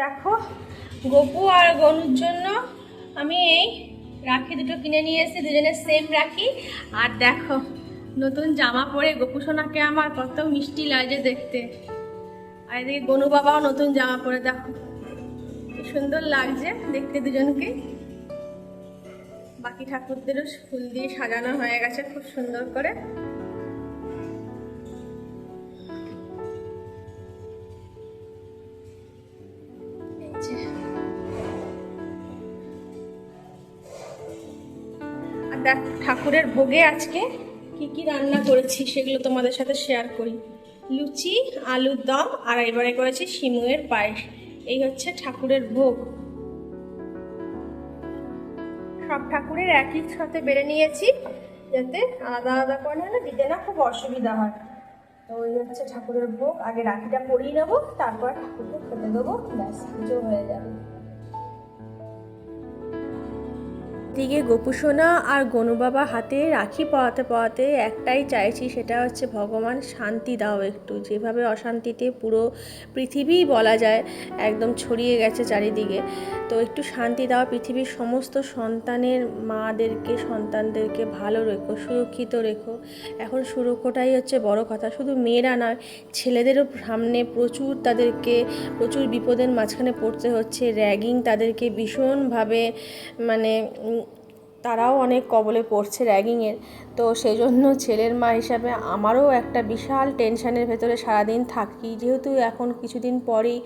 দেখো গপু আর গনুর জন্য আমি এই রাখি দুটো কিনে নিয়ে এসেছি, দুজনের সেম রাখি। আর দেখো নতুন জামা পরে গপু সোনাকে আমার কত মিষ্টি লাগে দেখতে। আর এদিকে গনু বাবাও নতুন জামা পরে, দেখো কি সুন্দর লাগছে দেখতে দুজনকে। বাকি ঠাকুরদেরও ফুল দিয়ে সাজানো হয়ে গেছে খুব সুন্দর করে। আর দেখ ঠাকুরের ভোগে আজকে কি কি রান্না করেছি সেগুলো তোমাদের সাথে শেয়ার করি। লুচি, আলুর দম, আর এবারে করেছি সিমুয়ের পায়েস। এই হচ্ছে ঠাকুরের ভোগ। সব ঠাকুরের একই সাথে বেড়ে নিয়েছি যাতে আলাদা আলাদা করে না দিতে না খুব অসুবিধা হয়। তো ওই হচ্ছে ঠাকুরের ভোগ। আগে রাখিটা পরিয়ে নেবো, তারপর ঠাকুরকে খেতে দেবো, ব্যাস পুজো হয়ে যাবে। দিকে গোপুসোনা আর গনু বাবা হাতে রাখি পরাতে পরাতে একটাই চাইছি, সেটা হচ্ছে ভগবান শান্তি দাও একটু। যেভাবে অশান্তিতে পুরো পৃথিবী বলা যায় একদম ছড়িয়ে গেছে চারিদিকে, তো একটু শান্তি দাও। পৃথিবীর সমস্ত সন্তানের মাদেরকে, সন্তানদেরকে ভালো রেখো, সুরক্ষিত রেখো। এখন সুরক্ষাটাই হচ্ছে বড় কথা। শুধু মেয়েরা নয়, ছেলেদেরও সামনে তাদেরকে প্রচুর বিপদের মাঝখানে পড়তে হচ্ছে। র্যাগিং তাদেরকে ভীষণভাবে মানে তারাও অনেক কবলে পড়ছে র্যাগিংয়ের। তো সেই জন্য ছেলের মা হিসাবে আমারও একটা বিশাল টেনশানের ভেতরে সারাদিন থাকি। যেহেতু এখন কিছুদিন পরেই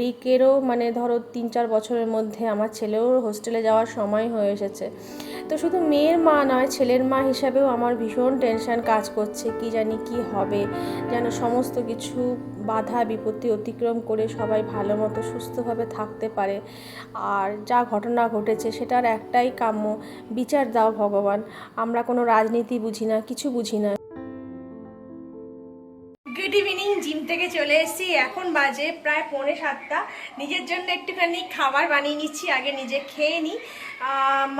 রিকেরও মানে ধরো 3-4 বছরের মধ্যে আমার ছেলেও হোস্টেলে যাওয়ার সময় হয়ে এসেছে। তো শুধু মেয়ের মা নয়, ছেলের মা হিসাবেও আমার ভীষণ টেনশান কাজ করছে। কি জানি কি হবে, যেন সমস্ত কিছু বাধা বিপত্তি অতিক্রম করে সবাই ভালো মতো সুস্থভাবে থাকতে পারে। আর যা ঘটনা ঘটেছে সেটার একটাই কাম্য, বিচার দাও ভগবান। আমরা কোনো রাজনীতি বুঝি না, কিছু বুঝি না। গুড ইভিনিং, জিম থেকে চলে এসেছি। এখন বাজে প্রায় 6:45। নিজের জন্য একটুখানি খাবার বানিয়ে নিচ্ছি, আগে নিজে খেয়ে নিই।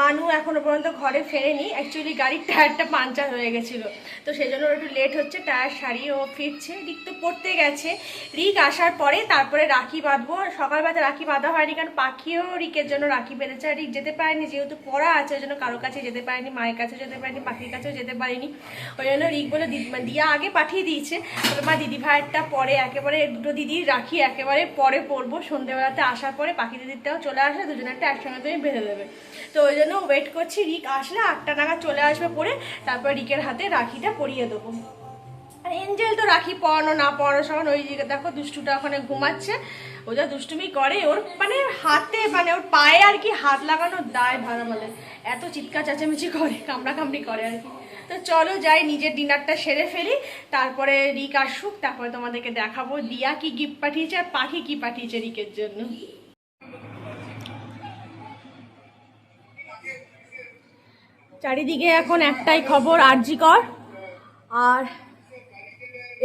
মানু এখনো পর্যন্ত ঘরে ফেরেনি। অ্যাকচুয়ালি গাড়ির টায়ারটা পাঞ্চার হয়ে গেছিলো, তো সেই জন্য একটু লেট হচ্ছে। টায়ার সারিয়ে ও ফিরছে। রিক তো পড়তে গেছে। রিক আসার পরে তারপরে রাখি বাঁধবো। সকালবেলা রাখি বাঁধা হয়নি, কারণ পাখিও রিকের জন্য রাখি বেঁধেছে। আর রিক যেতে পারেনি, যেহেতু পড়া আছে ওই জন্য কারোর কাছে যেতে পারেনি, মায়ের কাছেও যেতে পারেনি, পাখির কাছেও যেতে পারেনি। ওই জন্য রিক বলে দিয়া আগে পাঠিয়ে দিয়েছে, মা দিদি ভাইয়েরটা পরে, একেবারে দুটো দিদির রাখি একেবারে পরে পরবো। সন্ধ্যেবেলাতে আসার পরে পাখি দিদিরটাও চলে আসলে দুজনেরটা একসঙ্গে তুমি বেঁধে দেবে। তো ওই জন্য ওয়েট করছি। রিক আসলে 8টা নাগাদ চলে আসবে পরে, তারপর রিকের হাতে রাখিটা পরিয়ে দেবো। আর এঞ্জেল তো রাখি পরানো না পরানো সমান। ওই দিকে দেখো দুষ্টুটা ওখানে ঘুমাচ্ছে। ও যা দুষ্টুমি করে, ওর মানে হাতে মানে ওর পায়ে আর কি হাত লাগানোর দায় ভাড়া বলে, এত চিৎকার চেঁচামেচি করে, কামড়াকামড়ি করে আর কি। তো চলো যাই, নিজের ডিনারটা সেরে ফেলি, তারপরে রিক আসুক, তারপরে তোমাদেরকে দেখাবো দিয়া কি গিফট পাঠিয়েছে আর পাখি কি পাঠিয়েছে রিকের জন্য। চারিদিকে এখন একটাই খবর, আরজি কর। আর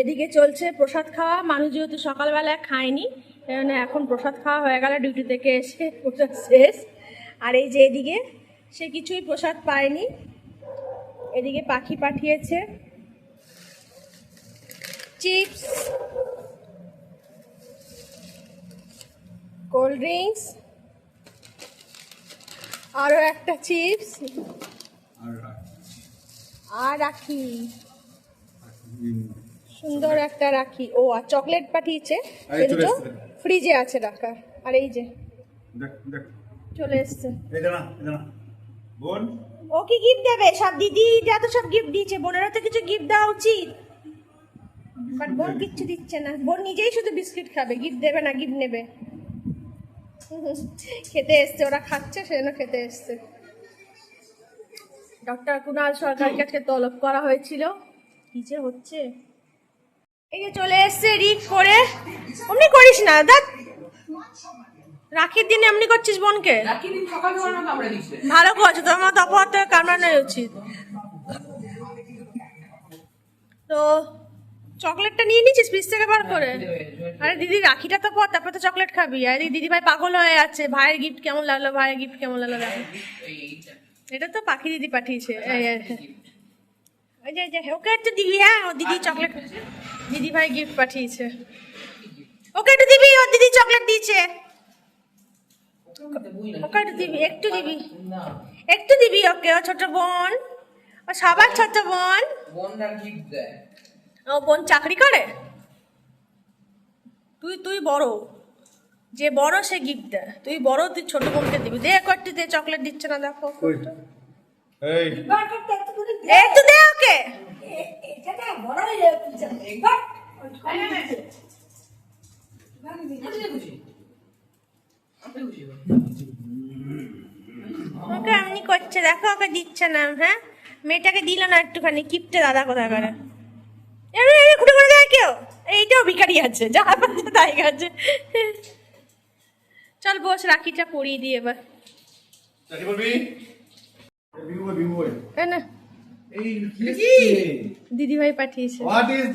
এদিকে চলছে প্রসাদ খাওয়া। মানুষ যেহেতু সকালবেলা খায়নি, এখন প্রসাদ খাওয়া হয়ে গেল, ডিউটি থেকে এসে প্রসাদ শেষ। আর এই যে এদিকে সে কিছুই প্রসাদ পায়নি। এদিকে পাখি পাঠিয়েছে চিপস, কোল্ড ড্রিঙ্কস, আরো একটা চিপস আর রাখি, সুন্দর একটা রাখি। ও আর চকলেট পাঠিয়েছে, সেগুলো ফ্রিজে আছে রাখা। আর এই যে চলে এসছে। ও কি গিফট দেবে? সব দিদি যা তো সব গিফট দিয়েছে, বোনেরও তো কিছু গিফট দেওয়া উচিত। বাট বোন কিচ্ছু দিচ্ছে না, বোন নিজেই শুধু বিস্কিট খাবে, গিফট দেবে না, গিফট নেবে। খেতে এসছে, ওরা খাচ্ছে সেজন্য খেতে এসছে। ডক্টর কুণাল সরকারকে আজকে তলব করা হয়েছিল, কি যে হচ্ছে। এই যে চলে এসছে রিক করে। অমনি করিস না দেখ, রাখির দিনে এমনি করছিস বোনকে। ভালো করছো, তোমার তফাৎ থেকে কামড়ানোই উচিত। তো চকলেটটা নিয়ে নিচ্ছিস ফ্রিজ থেকে বার করে? আরে দিদি রাখিটা তো পর, তারপরে তো চকলেট খাবি। আর দিদি ভাই পাগল হয়ে যাচ্ছে, ভাইয়ের গিফট কেমন লাগলো, ভাইয়ের গিফট কেমন লাগলো। এটা তো পাখি দিদি পাঠিয়েছে। ওকে একটু দিবি। হ্যাঁ, ও দিদি চকলেট, দিদি ভাই গিফট পাঠিয়েছে, ওকে একটু দিবি, ও দিদি চকলেট দিয়েছে। ওকে একটু দিবি, একটু দিবি, একটু দিবি ওকে। ও ছোট বোন, ও সবার ছোট বোন। ও বোন চাকরি করে, তুই বড়, যে বড় সে গিফট দেয়। তুই বড়, তুই ছোট বোনকে দিবি। দে একটু দে, চকলেট দিচ্ছে না দেখো। একটু দে ওকে। ওকে এমনি করছে দেখো, ওকে দিচ্ছে না। হ্যাঁ, মেয়েটাকে দিল না একটুখানি কিপটে দাদা কোথায় করে। খুঁটে করে দেয় কেউ। এইটাও ভিখারি আছে, যা পাচ্ছে তাই গেছে। চল বস, রাখিটা পরিয়ে দিই এবার। দিদি ভাই পাঠিয়েছে।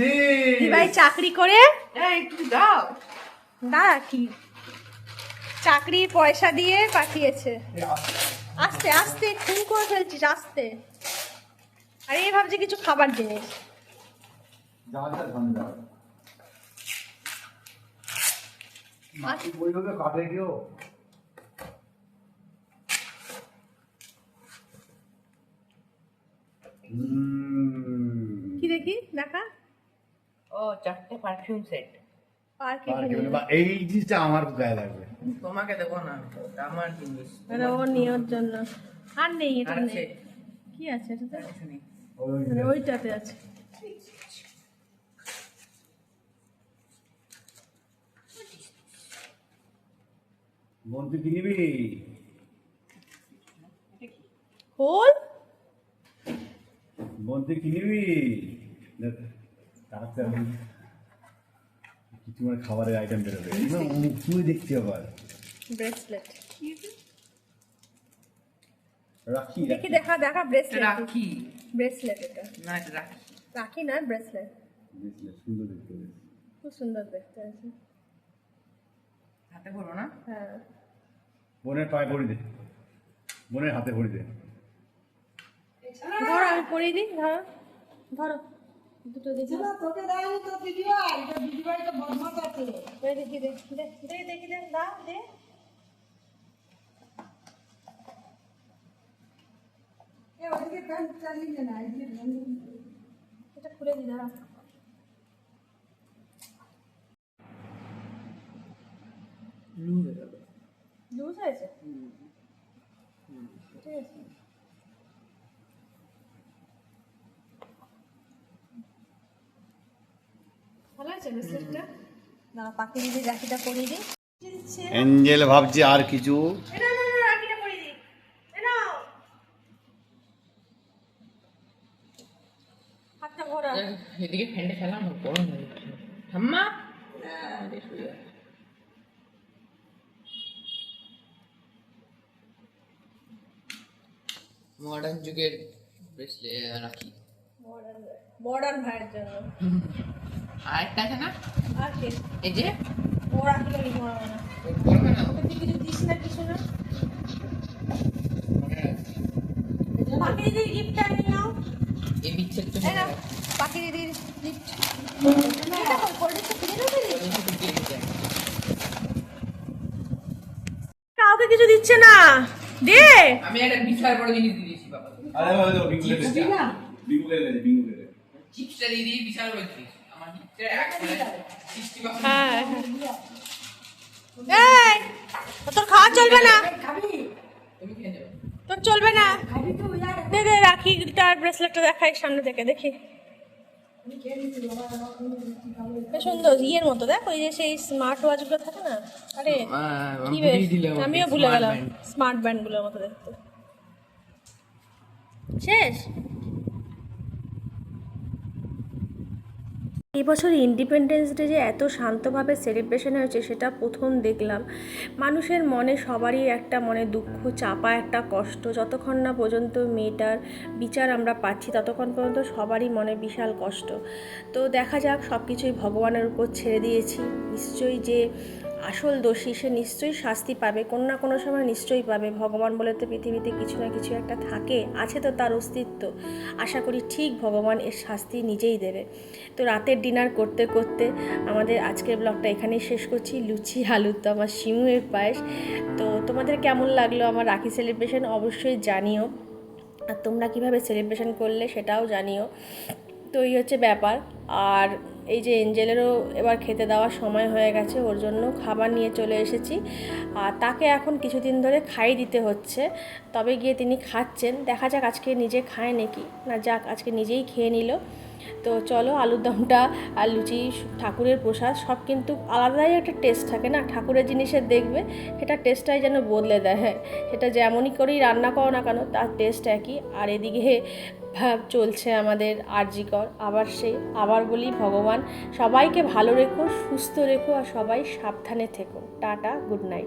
দিদি ভাই চাকরি করে দাঁড়া, কি চাকরি পয়সা দিয়ে পাঠিয়েছে। আস্তে আস্তে খুন করে ফেলছিস, আস্তে। আর এই ভাবছি কিছু খাবার জিনিস। কি দেখি, দেখা। ও 4টে পারফিউম সেট। এই জিনিসটা আমার গায়ে লাগবে। তোমাকে দেবো না, আমার জিনিস। ও নিয়োর জন্য আর নেই, এটা আর নেই। আছে? কি আছে এটাতে? কিছু নেই। ওইটাতে আছে। বন্ধু কি নিবি? খোল। বন্ধু কি নিবি? কিছু মানে খাবারের আইটেম বেরোবে না, তুই দেখছি আবার। ব্রেসলেট রাখি দেখি, দেখা দেখা। ব্রেসলেট, রাখি। ব্রেসলেট এটা না, এটা রাখি। রাখি না, ব্রেসলেট। সুন্দর দেখতে, খুব সুন্দর দেখতে আছে। হাতে পরো না? হ্যাঁ, বোনের পায়ে পড়ি দে, বোনের হাতে পড়ি দে। ধরো আমি পরিয়ে দিই। ধরো ধরো দুটো দেখি। তোকে দেয়নি তো দিদিভাই, দিদিভাই তো বদমাশ আছে। দেখি দে দে দে, দেখি দে, দা দে। এ ওদিকে প্যান্ট চালিয়ে না, এই যে এটা খুলে দি, দাঁড়া। লুজ হয়েছে, ঠিক আছে। ভালো আছে ব্রেসলেটটা। না, পাখি দিদি রাখিটা পরিয়ে দিই। এঞ্জেল ভাবছি আর কিছু। না না না, রাখিটা পরিয়ে দিই। নাও হাতটা ভরা। এদিকে ফ্যানটা ফেলাম, গরম হয়ে যাচ্ছে। ঠাম্মা, মডার্ন যুগের ব্রেসলেট রাখি। মডার্ন ভাইয়ের জন্য। আর একটা আছে না, আর কে? এই যে ও রাখিটা নিবো না। বলবে না। ওকে তুই কিছু দিস না, কিছু না। পাখি দিদির গিফটটা নিয়ে নাও। এই বিচ্ছেদ তো এই নাও, পাখি দিদির গিফট। এটা কোল্ড্রিঙ্কটা কিনে দেবে? কাউকে কিছু দিচ্ছে না, দে। আমি একটা বিশাল বড় জিনিস দিয়ে দিয়েছি বাবা। আরে বাবা বিঙ্গুলে দে, বিঙ্গুলে দে, বিঙ্গুলে দে। চিপসটা দিয়ে দিয়ে বিশাল বড় জিনিস। আমার হিটটা একবারে 60%। হ্যাঁ এই, তোর খাওয়া চলবে না, তুমি খেয়ে যাবে। তোর চলবে না। খাবি তো ইয়ার দে দে, রাখিটার ব্রেসলেটটা দেখাই সামনে থেকে, দেখি। বেশ সুন্দর, ইয়ের মতো দেখ, ওই যে সেই স্মার্ট ওয়াচগুলো থাকে না। আরে কি বেশ, আমিও ভুলে গেলাম। স্মার্ট ব্যান্ডগুলোর মতো দেখতে। শেষ। এই বছর ইন্ডিপেন্ডেন্স ডে যে এত শান্তভাবে সেলিব্রেশন হয়েছে সেটা প্রথম দেখলাম। মানুষের মনে সবারই একটা মনে দুঃখ চাপা, একটা কষ্ট। যতক্ষণ না পর্যন্ত মেয়েটার বিচার আমরা পাচ্ছি ততক্ষণ পর্যন্ত সবারই মনে বিশাল কষ্ট। তো দেখা যাক, সব কিছুই ভগবানের উপর ছেড়ে দিয়েছি। নিশ্চয়ই যে আসল দোষী সে নিশ্চয়ই শাস্তি পাবে, কোনো না কোনো সময় নিশ্চয়ই পাবে। ভগবান বলে তো পৃথিবীতে কিছু না কিছু একটা থাকে, আছে তো তার অস্তিত্ব। আশা করি ঠিক ভগবান এর শাস্তি নিজেই দেবে। তো রাতের ডিনার করতে করতে আমাদের আজকের ব্লগটা এখানেই শেষ করছি। লুচি, আলুর দম আর সিমুয়ের পায়েস। তো তোমাদের কেমন লাগলো আমার রাখি সেলিব্রেশন অবশ্যই জানিও, আর তোমরা কীভাবে সেলিব্রেশন করলে সেটাও জানিও। তো এই হচ্ছে ব্যাপার। আর এই যে এঞ্জেলেরও এবার খেতে দেওয়ার সময় হয়ে গেছে, ওর জন্য খাবার নিয়ে চলে এসেছি। আর তাকে এখন কিছুদিন ধরে খাইয়ে দিতে হচ্ছে, তবে গিয়ে তিনি খাচ্ছেন। দেখা যাক আজকে নিজে খায় নাকি না, যাক আজকে নিজেই খেয়ে নিল। তো চলো, আলুর দমটা আর লুচি ঠাকুরের প্রসাদ সব কিন্তু আলাদাই একটা টেস্ট থাকে না ঠাকুরের জিনিসের, দেখবে সেটা টেস্টটাই যেন বদলে দেয়। হ্যাঁ, সেটা যেমনই করেই রান্না করো না কেন তার টেস্ট একই। আর এদিকে চলছে আমাদের আরজিকর, আবার বলি ভগবান সবাইকে ভালো রেখো, সুস্থ রেখো, আর সবাই সাবধানে থেকো। Tata, good night.